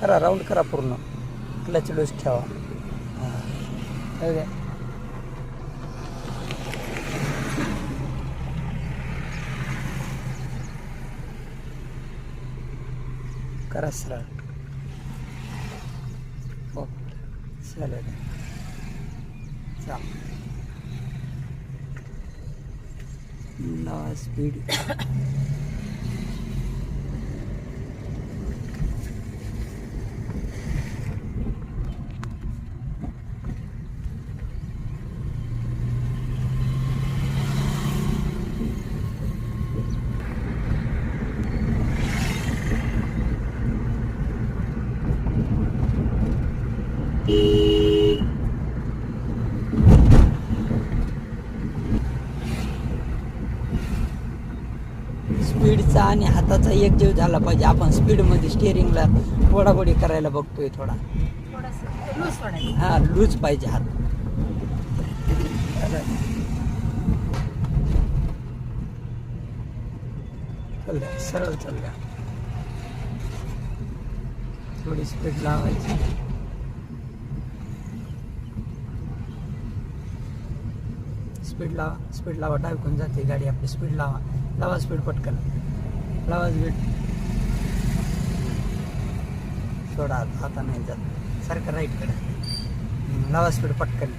करा, राऊंड करा पूर्ण. क्लच लूज ठेवा. करा सरळ. हो चालेल. स्पीड स्पीडचा आणि हाताचा एक जीव झाला पाहिजे. आपण स्पीडमध्ये स्टिअरिंगला वडावडी करायला बघतोय थोडा. हा लूज पाहिजे हात. चल सरळ चालल्या. थोडी स्पीड लावायची. स्पीड लावा डावीकडून जाते गाडी आपली. स्पीड लावा स्पीड पटकन लावा स्पीड. सोडा आता नाही जात. सारखं राईटकडे लावा स्पीड पटकन.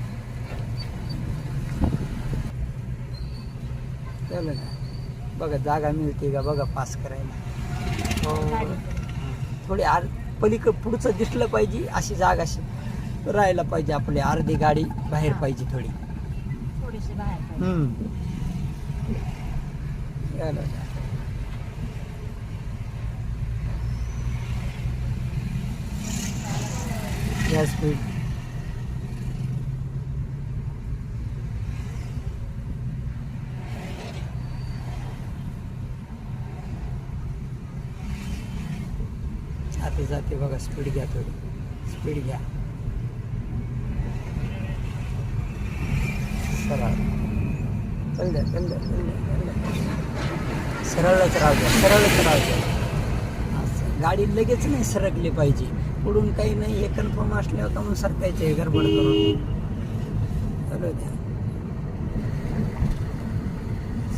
चालेल ना. बघा जागा मिळते का बघा पास करायला. हो थोडी पुढचं दिसलं पाहिजे अशी जागा अशी राहायला पाहिजे. आपली अर्धी गाडी बाहेर पाहिजे थोडी. या स्पीड. आता जाते बघा. स्पीड घ्या थोडी. स्पीड घ्या. सरळ चल द्या. सरळच राहू द्या. गाडी लगेच नाही सरकली पाहिजे. पुढून काही नाही हे कन्फर्म असल्यावर का म्हणून सरकायचे गडबड करून. चलो द्या.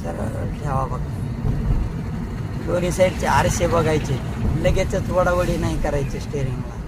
सरळ ठेवा बघा. दोन्ही साईडचे आरसे बघायचे. लगेचच वडावडी नाही करायचे स्टेअरिंगला.